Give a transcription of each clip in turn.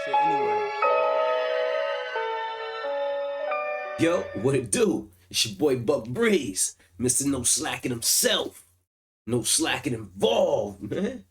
shit anyway. Yo, what it do? It's your boy Buck Breeze, Mr. No Slacking himself. No slacking involved, man.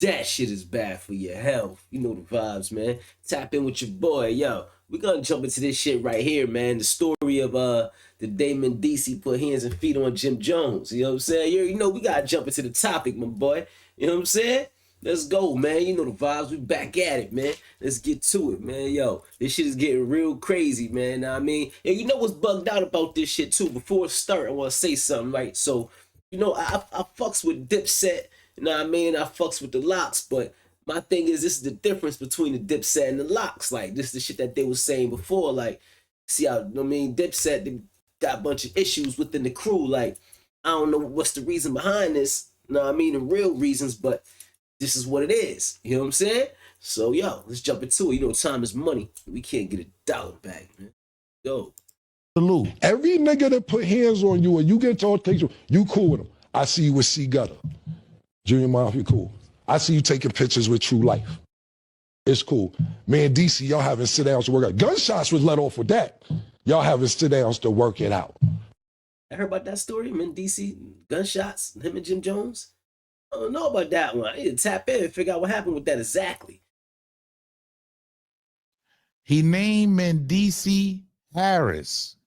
That shit is bad for your health. You know the vibes, man. Tap in with your boy, yo. We're gonna jump into this shit right here, man. The story of the day Mendeecees put hands and feet on Jim Jones. You know what I'm saying? You know we gotta jump into the topic, my boy. You know what I'm saying? Let's go, man. You know the vibes. We back at it, man. Let's get to it, man. Yo, this shit is getting real crazy, man. Know what I mean, and you know what's bugged out about this shit too? Before it start, I want to say something, right? So, you know, I fucks with Dipset. You know what I mean? I fucks with the Locks, but my thing is, this is the difference between the Dipset and the Locks. Like, this is the shit that they was saying before. Like, see how, I mean, Dipset, they got a bunch of issues within the crew. Like, I don't know what's the reason behind this. You know what I mean? The real reasons, but this is what it is. You know what I'm saying? So, yo, let's jump into it. You know, time is money. We can't get $1 back, man. Yo. Salute. Every nigga that put hands on you or you get told takes you cool with them. I see you with C Gutter. Junior Mafia, cool. I see you taking pictures with True Life. It's cool. Mendeecees, y'all having sit-downs to work out. Gunshots was let off with that. Y'all having sit-downs to work it out. I heard about that story, Mendeecees, gunshots, him and Jim Jones. I don't know about that one. I need to tap in and figure out what happened with that exactly. He named Mendeecees Harris.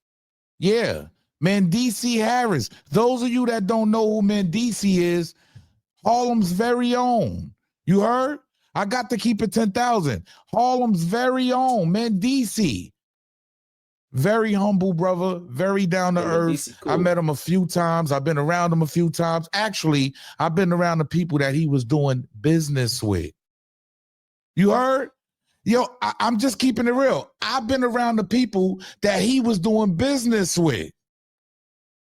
Yeah, Mendeecees Harris. Those of you that don't know who Mendeecees is, Harlem's very own. You heard? I got to keep it 10,000. Harlem's very own, Mendeecees. Very humble brother, very down to earth. Cool. I met him a few times. I've been around him a few times. Actually, I've been around the people that he was doing business with. You heard? Yo, I'm just keeping it real. I've been around the people that he was doing business with.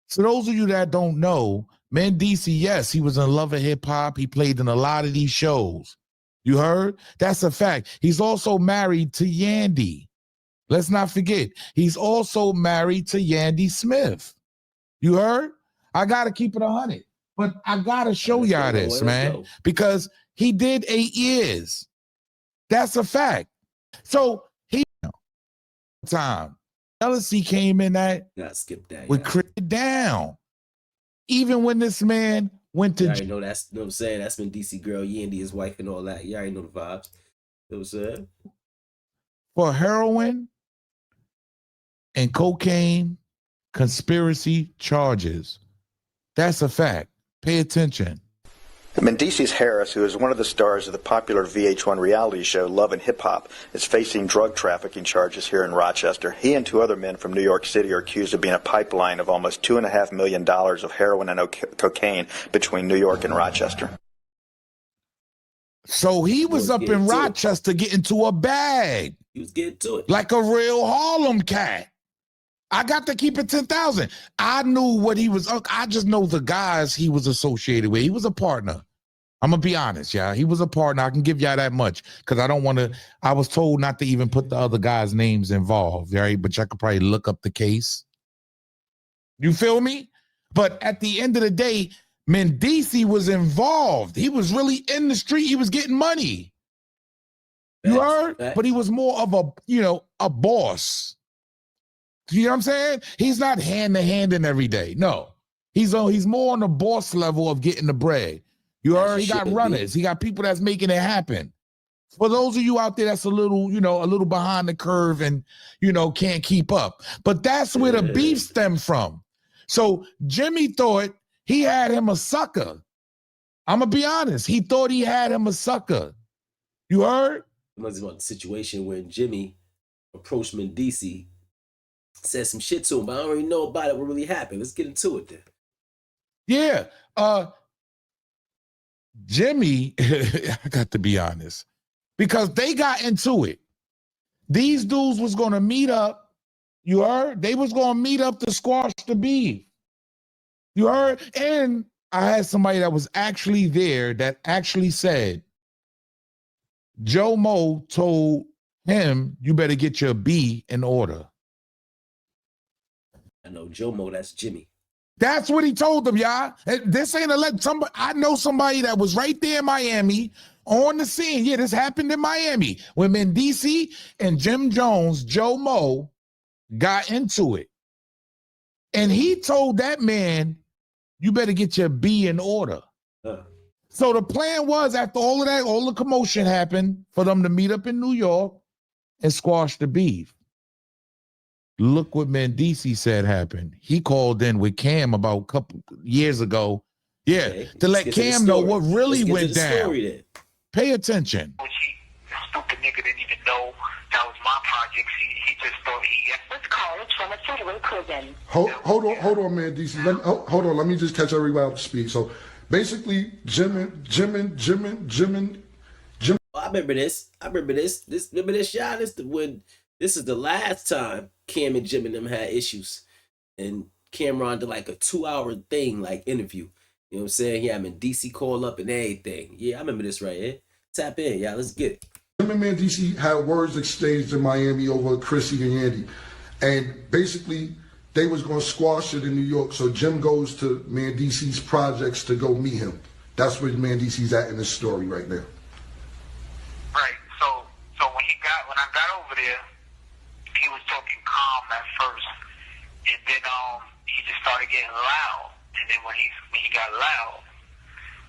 So those of you that don't know, Mendeecees, yes, he was in Love of Hip Hop. He played in a lot of these shows. You heard? That's a fact. He's also married to Yandy. Let's not forget, he's also married to Yandy Smith. You heard? I got to keep it 100. But I got to show y'all this, man, because he did 8 years. That's a fact. So he, time, jealousy came in that. Skip that. We crit down. Even when this man went to. You already know that's, you know what I'm saying? That's Mendeecees girl, Yandy, his wife, and all that. You already know the vibes. You know what I'm saying? For heroin and cocaine conspiracy charges. That's a fact. Pay attention. Mendeecees Harris, who is one of the stars of the popular VH1 reality show Love and Hip Hop, is facing drug trafficking charges here in Rochester. He and 2 other men from New York City are accused of being a pipeline of almost $2.5 million of heroin and cocaine between New York and Rochester. So he was up in Rochester getting to a bag. He was getting to it. Like a real Harlem cat. I got to keep it 10,000. I knew what he was. I just know the guys he was associated with. He was a partner. I'm going to be honest, yeah. He was a partner. I can give y'all that much because I don't want to. I was told not to even put the other guys' names involved, right? But y'all could probably look up the case. You feel me? But at the end of the day, Mendeecees was involved. He was really in the street. He was getting money. You heard? But he was more of a boss. You know what I'm saying? He's not hand to hand in every day. No, he's more on the boss level of getting the bread. You heard? He got runners. He got people that's making it happen. For those of you out there that's a little behind the curve and, can't keep up. But that's where the beef stemmed from. So Jimmy thought he had him a sucker. I'm going to be honest. He thought he had him a sucker. You heard? It was about the situation when Jimmy approached Mendeecees, said some shit to him, but I don't really know about it. What really happened? Let's get into it then. Yeah. Jimmy, I got to be honest, because they got into it. These dudes was going to meet up. You heard? They was going to meet up to squash the beef. You heard? And I had somebody that was actually there that actually said, Joe Mo told him, you better get your B in order. I know Joe Mo, that's Jimmy. That's what he told them, y'all. This ain't somebody. I know somebody that was right there in Miami on the scene. Yeah, this happened in Miami when Mendeecees and Jim Jones, Joe Mo, got into it. And he told that man, you better get your B in order. So the plan was, after all of that, all the commotion happened, for them to meet up in New York and squash the beef. Look what Mendeecees said happened. He called in with Cam about a couple years ago. Yeah, Okay, to let Cam know what really went down. Pay attention. Which the stupid nigga didn't even know that was my project. He just thought he was college from a federal prison. Hold on, man, DC. Hold on, let me just catch everybody up to speed. So basically, Jim. I remember this. Remember this, y'all. This is the last time Cam and Jim and them had issues, and Cameron did like a 2-hour thing, like interview. You know what I'm saying? He had Mendeecees call up and everything. Yeah, I remember this right here. Tap in, y'all. Let's get it. Jim and Mendeecees had words exchanged in Miami over Chrissy and Yandy, and basically they was gonna squash it in New York. So Jim goes to Mendeecees' projects to go meet him. That's where Mendeecees at in this story right now. Right. So when I got over there, he was talking calm at first, and then he just started getting loud. And then when he got loud,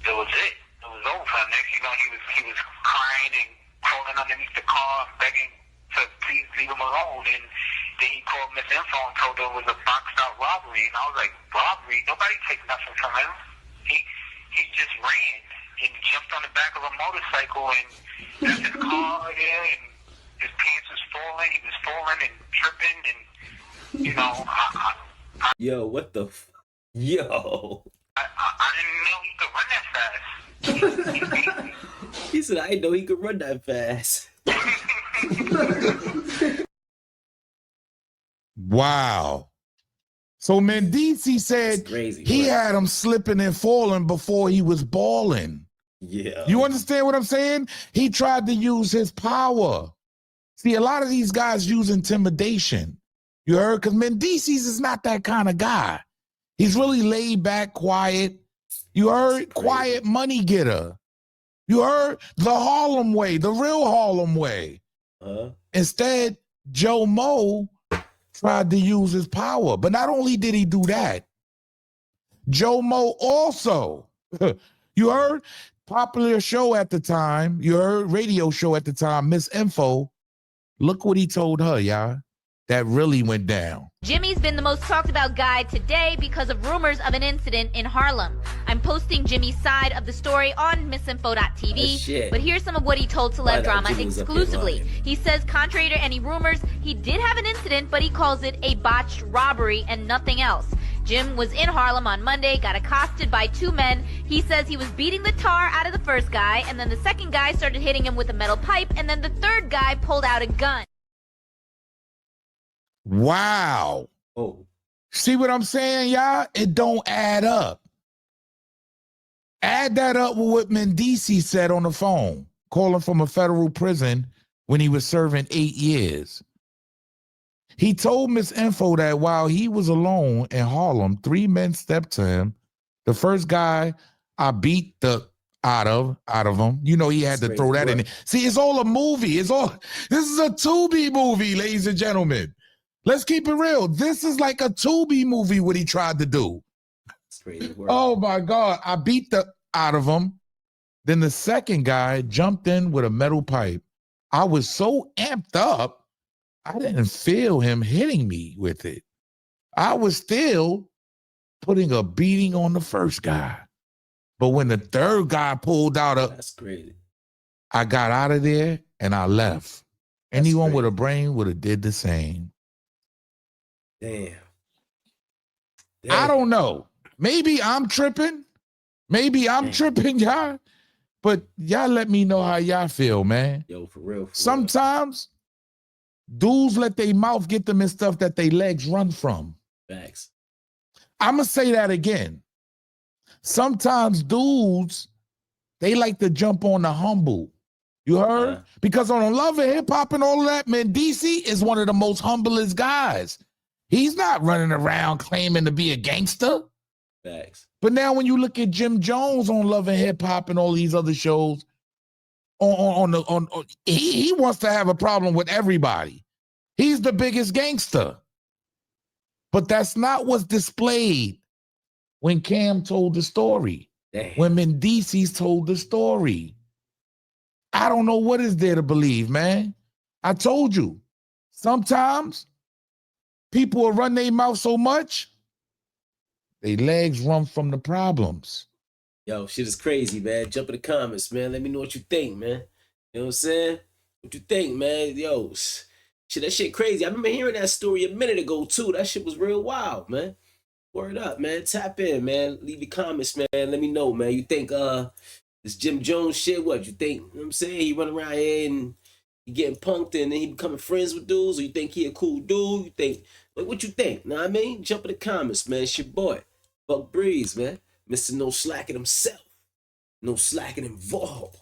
that was it. It was over. Next, you know, he was crying and crawling underneath the car and begging to please leave him alone. And then he called Miss Info and told her it was a boxed out robbery. And I was like, robbery? Nobody takes nothing from him. He just ran and jumped on the back of a motorcycle and left his car there, and his pants was falling. He was falling and tripping, and you know, Yo, what the? Yo. I didn't know he could run that fast. He said, I didn't know he could run that fast. Wow. So Mendeecees said crazy, he right? had him slipping and falling before he was balling. Yeah. You understand what I'm saying? He tried to use his power. See, a lot of these guys use intimidation. You heard? Because Mendeecees is not that kind of guy. He's really laid back, quiet. You heard? Quiet money getter. You heard? The Harlem way, the real Harlem way. Instead, Joe Mo tried to use his power. But not only did he do that, Joe Mo also, you heard? Popular show at the time, you heard? Radio show at the time, Miss Info. Look what he told her, y'all. That really went down. Jimmy's been the most talked about guy today because of rumors of an incident in Harlem. I'm posting Jimmy's side of the story on missinfo.tv, but here's some of what he told Celeb Drama exclusively. He says, contrary to any rumors, he did have an incident, but he calls it a botched robbery and nothing else. Jim was in Harlem on Monday, got accosted by two men. He says he was beating the tar out of the first guy, and then the second guy started hitting him with a metal pipe, and then the third guy pulled out a gun. Wow. Oh. See what I'm saying, y'all? It don't add up. Add that up with what Mendeecees said on the phone, calling from a federal prison when he was serving 8 years. He told Miss Info that while he was alone in Harlem, 3 men stepped to him. The first guy I beat the out of him. You know, he had to throw that in there. See, it's all a movie. This is a Tubi movie, ladies and gentlemen. Let's keep it real. This is like a Tubi movie, what he tried to do. Oh my God. I beat the out of him. Then the second guy jumped in with a metal pipe. I was so amped up, I didn't feel him hitting me with it. I was still putting a beating on the first guy. But when the third guy pulled out That's crazy. I got out of there and I left. Anyone with a brain would have did the same. Damn. I don't know. Maybe I'm tripping. Maybe I'm tripping, y'all. But y'all let me know how y'all feel, man. Yo, for real. Sometimes dudes let their mouth get them in stuff that their legs run from. Facts. I'm going to say that again. Sometimes dudes, they like to jump on the humble. You heard? Because on Love and Hip Hop and all of that, Mendeecees is one of the most humblest guys. He's not running around claiming to be a gangster. Facts. But now when you look at Jim Jones on Love and Hip Hop and all these other shows, He wants to have a problem with everybody. He's the biggest gangster. But that's not what's displayed when Cam told the story. Damn. When Mendeecees told the story. I don't know what is there to believe, man. I told you, sometimes people will run their mouth so much, their legs run from the problems. Yo, shit is crazy, man. Jump in the comments, man. Let me know what you think, man. You know what I'm saying? What you think, man? Yo, shit, that shit crazy. I remember hearing that story a minute ago, too. That shit was real wild, man. Word up, man. Tap in, man. Leave your comments, man. Let me know, man. You think this Jim Jones shit, what you think? You know what I'm saying? He run around here and he getting punked and then he becoming friends with dudes, or you think he a cool dude? You think, like, what you think? Know what I mean? Jump in the comments, man. It's your boy, Buck Breeze, man. Mr. No Slacking himself. No slacking involved.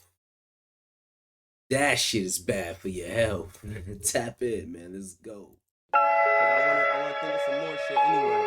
That shit is bad for your health. Tap in, man. Let's go. I want to think of some more shit anyway.